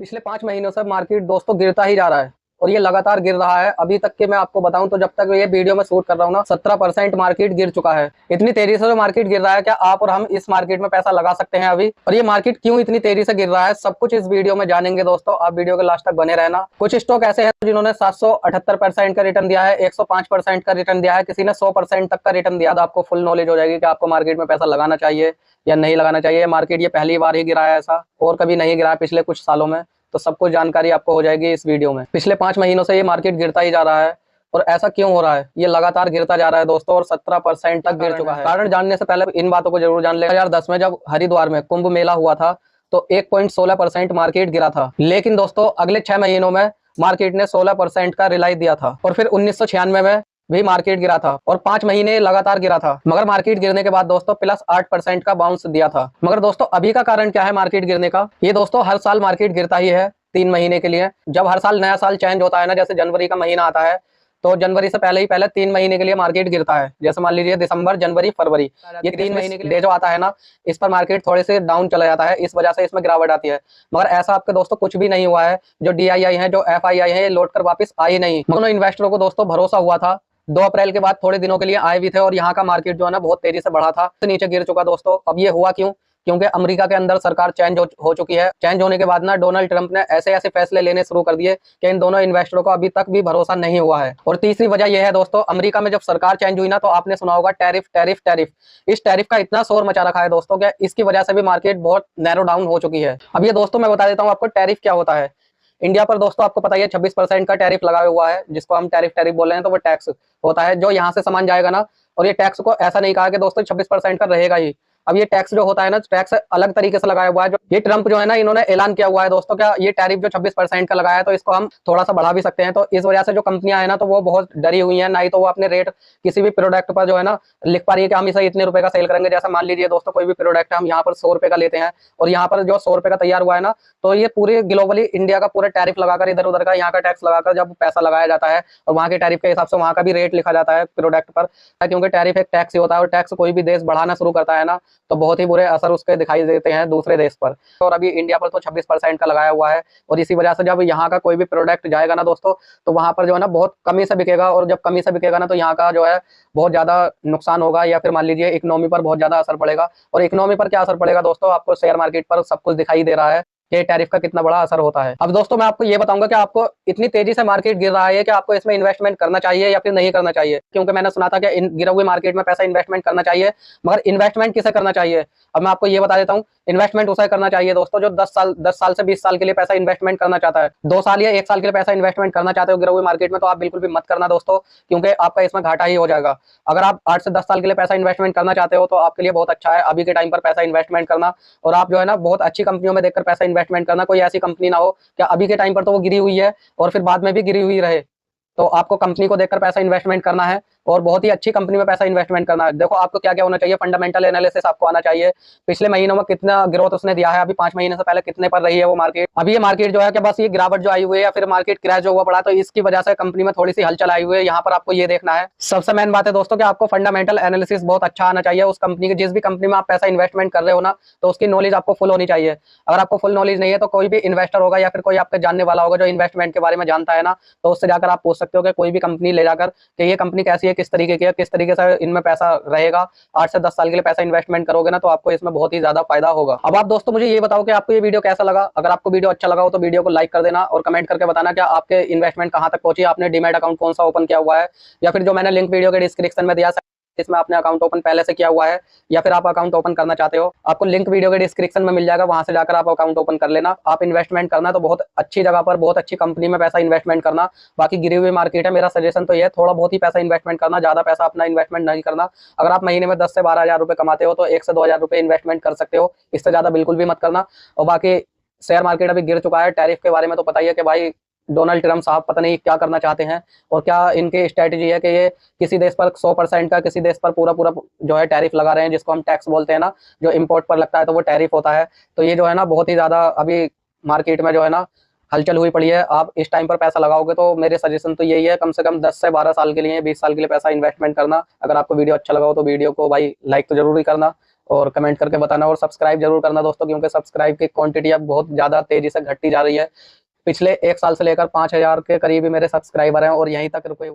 पिछले 5 महीनों से मार्केट दोस्तों गिरता ही जा रहा है और ये लगातार गिर रहा है। अभी तक के मैं आपको बताऊं तो जब तक ये वीडियो में शूट कर रहा हूं ना 17% मार्केट गिर चुका है। इतनी तेजी से जो मार्केट गिर रहा है, क्या आप और हम इस मार्केट में पैसा लगा सकते हैं अभी? और ये मार्केट क्यों इतनी तेजी से गिर रहा है, सब कुछ इस वीडियो में जानेंगे दोस्तों। आप वीडियो के लास्ट तक बने रहना। कुछ स्टॉक ऐसे हैं जिन्होंने 778% का रिटर्न दिया है, 105% का रिटर्न दिया है, किसी ने 100% तक का रिटर्न दिया। आपको फुल नॉलेज हो जाएगी कि आपको मार्केट में पैसा लगाना चाहिए या नहीं लगाना चाहिए। मार्केट ये पहली बार ही गिरा है, ऐसा और कभी नहीं गिरा है पिछले कुछ सालों में। तो सब कुछ जानकारी आपको हो जाएगी इस वीडियो में। पिछले 5 महीनों से ये मार्केट गिरता ही जा रहा है और ऐसा क्यों हो रहा है? ये लगातार गिरता जा रहा है दोस्तों और 17% तक गिर चुका है। कारण जानने से पहले इन बातों को जरूर जान ले। 2010 में जब हरिद्वार में कुंभ मेला हुआ था तो 1.16% मार्केट गिरा था, लेकिन दोस्तों अगले 6 महीनों में मार्केट ने 16% का रिलाई दिया था। और फिर 1996 में भी मार्केट गिरा था और 5 महीने लगातार गिरा था, मगर मार्केट गिरने के बाद दोस्तों +8% का बाउंस दिया था। मगर दोस्तों अभी का कारण क्या है मार्केट गिरने का? ये दोस्तों हर साल मार्केट गिरता ही है 3 महीने के लिए। जब हर साल नया साल चेंज होता है ना, जैसे जनवरी का महीना आता है तो जनवरी से पहले ही पहले 3 महीने के लिए मार्केट गिरता है। जैसे मान लीजिए दिसंबर, जनवरी, फरवरी, ये 3 महीने के लिए जो आता है ना, इस पर मार्केट थोड़े से डाउन चला जाता है, इस वजह से इसमें गिरावट आती है। मगर ऐसा आपके दोस्तों कुछ भी नहीं हुआ है। जो DII है, जो FII है, ये लौट कर वापस आई नहीं। दोनों इन्वेस्टरों को दोस्तों भरोसा हुआ था, 2 अप्रैल के बाद थोड़े दिनों के लिए आए भी थे और यहाँ का मार्केट जो है ना बहुत तेजी से बढ़ा था, नीचे गिर चुका दोस्तों। अब ये हुआ क्यों? क्योंकि अमेरिका के अंदर सरकार चेंज हो चुकी है। चेंज होने के बाद ना डोनाल्ड ट्रंप ने ऐसे ऐसे फैसले लेने शुरू कर दिए कि इन दोनों इन्वेस्टरों को अभी तक भी भरोसा नहीं हुआ है। और तीसरी वजह यह है दोस्तों, अमेरिका में जब सरकार चेंज हुई ना तो आपने सुना होगा टैरिफ टैरिफ टैरिफ। इस टैरिफ का इतना शोर मचा रखा है दोस्तों कि इसकी वजह से भी मार्केट बहुत नैरो डाउन हो चुकी है। अब ये दोस्तों मैं बता देता हूँ आपको टैरिफ क्या होता है। इंडिया पर दोस्तों आपको पता ही है 26% का टैरिफ लगा हुआ है, जिसको हम टैरिफ टैरिफ बोल रहे हैं। तो वो टैक्स होता है जो यहाँ से सामान जाएगा ना। और ये टैक्स को ऐसा नहीं कहा कि दोस्तों 26% का रहेगा ही। अब ये टैक्स जो होता है ना, टैक्स अलग तरीके से लगाया हुआ है। जो ये ट्रंप जो है ना, इन्होंने ऐलान किया हुआ है दोस्तों, क्या ये टैरिफ जो 26% का लगाया है तो इसको हम थोड़ा सा बढ़ा भी सकते हैं। तो इस वजह से जो कंपनियां है ना, तो वो बहुत डरी हुई है। ना ही तो वो अपने रेट किसी भी प्रोडक्ट पर जो है ना लिख पा रही है कि हम इसे इतने रुपए का सेल करेंगे। जैसा मान लीजिए दोस्तों कोई भी प्रोडक्ट हम यहाँ पर 100 रुपए का लेते हैं और यहाँ पर जो 100 रुपए का तैयार हुआ है ना, तो ये पूरे ग्लोबली इंडिया का पूरा टैरिफ लगाकर इधर उधर का यहाँ का टैक्स लगाकर जब पैसा लगाया जाता है और वहाँ के टैरिफ के हिसाब से वहाँ का भी रेट लिखा जाता है प्रोडक्ट पर। क्योंकि टैरिफ एक टैक्स ही होता है और टैक्स कोई भी देश बढ़ाना शुरू करता है ना, तो बहुत ही बुरे असर उसके दिखाई देते हैं दूसरे देश पर। और अभी इंडिया पर तो 26% का लगाया हुआ है और इसी वजह से जब यहाँ का कोई भी प्रोडक्ट जाएगा ना दोस्तों, तो वहां पर जो है ना बहुत कमी से बिकेगा। और जब कमी से बिकेगा ना तो यहाँ का जो है बहुत ज्यादा नुकसान होगा, या फिर मान लीजिए इकोनॉमी पर बहुत ज्यादा असर पड़ेगा। और इकोनॉमी पर क्या असर पड़ेगा दोस्तों? आपको शेयर मार्केट पर सब कुछ दिखाई दे रहा है कि टैरिफ का कितना बड़ा असर होता है। अब दोस्तों मैं आपको ये बताऊंगा कि आपको इतनी तेजी से मार्केट गिर रहा है कि आपको इसमें इन्वेस्टमेंट करना चाहिए या फिर नहीं करना चाहिए। क्योंकि मैंने सुना था कि गिरे हुए मार्केट में पैसा इन्वेस्टमेंट करना चाहिए, मगर इन्वेस्टमेंट किसे करना चाहिए? अब मैं आपको ये बता देता हूँ। इन्वेस्टमेंट उसे करना चाहिए दोस्तों जो 10 साल से 20 साल के लिए पैसा इन्वेस्टमेंट करना चाहता है। 2 साल या 1 साल के लिए पैसा इन्वेस्टमेंट करना चाहते हो गिरे हुए मार्केट में, तो आप बिल्कुल भी मत करना दोस्तों, क्योंकि आपका इसमें घाटा ही हो जाएगा। अगर आप 8 से 10 साल के लिए पैसा इन्वेस्टमेंट करना चाहते हो तो आपके लिए बहुत अच्छा है अभी के टाइम पर पैसा इन्वेस्टमेंट करना। और आप जो है ना बहुत अच्छी कंपनियों में देखकर पैसा इन्वेस्टमेंट करना। कोई ऐसी कंपनी ना हो क्या अभी के टाइम पर तो वो गिरी हुई है और फिर बाद में भी गिरी हुई रहे। तो आपको कंपनी को देखकर पैसा इन्वेस्टमेंट करना है और बहुत ही अच्छी कंपनी में पैसा इन्वेस्टमेंट करना है। देखो आपको क्या क्या होना चाहिए, फंडामेंटल एनालिसिस आपको आना चाहिए। पिछले महीनों में कितना ग्रोथ उसने दिया है, अभी 5 महीने से पहले कितने पर रही है वो मार्केट। अभी ये मार्केट जो है कि बस ये गिरावट जो आई हुई है या फिर मार्केट क्रैश जो हुआ पड़ा, तो इसकी वजह से कंपनी में थोड़ी सी हलचल आई हुई है। यहाँ पर आपको ये देखना है। सबसे मेन बात है दोस्तों कि आपको फंडामेंटल एनालिसिस बहुत अच्छा आना चाहिए उस कंपनी की। जिस भी कंपनी में आप पैसा इन्वेस्टमेंट कर रहे हो ना, तो उसकी नॉलेज आपको फुल होनी चाहिए। अगर आपको फुल नॉलेज नहीं है तो कोई भी इन्वेस्टर होगा या फिर कोई आपके जानने वाला होगा जो इन्वेस्टमेंट के बारे में जानता है ना, तो उससे जाकर आप पूछ सकते हो कि कोई भी कंपनी ले जाकर कि ये कंपनी कैसी है, किस तरीके की है, किस तरीके से इनमें पैसा रहेगा। 8 से 10 साल के लिए पैसा इन्वेस्टमेंट करोगे ना तो आपको इसमें बहुत ही ज्यादा फायदा होगा। अब आप दोस्तों मुझे ये बताओ कि आपको ये वीडियो कैसा लगा। अगर आपको वीडियो अच्छा लगा हो तो वीडियो को लाइक कर देना और कमेंट करके बताना कि आपके इन्वेस्टमेंट कहां तक पहुंची, आपने डीमैट अकाउंट कौन सा ओपन किया हुआ है, या फिर जो मैंने लिंक वीडियो के डिस्क्रिप्शन में दिया इसमें आपने अकाउंट ओपन पहले से किया हुआ है या फिर आप अकाउंट ओपन करना चाहते हो। आपको लिंक वीडियो के डिस्क्रिप्शन में मिल जाएगा, वहां से जाकर आप अकाउंट ओपन कर लेना। आप इन्वेस्टमेंट करना तो बहुत अच्छी जगह पर बहुत अच्छी कंपनी में पैसा इन्वेस्टमेंट करना। बाकी गिरी हुई मार्केट है, मेरा सजेशन तो ये है थोड़ा बहुत ही पैसा इन्वेस्टमेंट करना, ज्यादा पैसा अपना इन्वेस्टमेंट नहीं करना। अगर आप महीने में 10 से 12 हजार रुपए कमाते हो तो 1 से 2 हजार रुपए इन्वेस्टमेंट कर सकते हो, इससे ज्यादा बिल्कुल भी मत करना। और बाकी शेयर मार्केट अभी गिर चुका है। टैरिफ के बारे में तो पता ही है कि भाई डोनाल्ड ट्रंप साहब पता नहीं क्या करना चाहते हैं और क्या इनकी स्ट्रेटेजी है कि ये किसी देश पर 100% का, किसी देश पर पूरा पूरा जो है टैरिफ लगा रहे हैं, जिसको हम टैक्स बोलते हैं ना, जो इम्पोर्ट पर लगता है तो वो टैरिफ होता है। तो ये जो है ना बहुत ही ज्यादा अभी मार्केट में जो है ना हलचल हुई पड़ी है। आप इस टाइम पर पैसा लगाओगे तो मेरे सजेशन तो यही है, कम से कम 10 से 12 साल के लिए, 20 साल के लिए पैसा इन्वेस्टमेंट करना। अगर आपको वीडियो अच्छा लगा हो तो वीडियो को भाई लाइक तो जरूर ही करना और कमेंट करके बताना और सब्सक्राइब जरूर करना दोस्तों, क्योंकि सब्सक्राइब की क्वांटिटी अब बहुत ज़्यादा तेज़ी से घटती जा रही है। पिछले 1 साल से लेकर 5,000 के करीब ही मेरे सब्सक्राइबर हैं और यहीं तक रुके।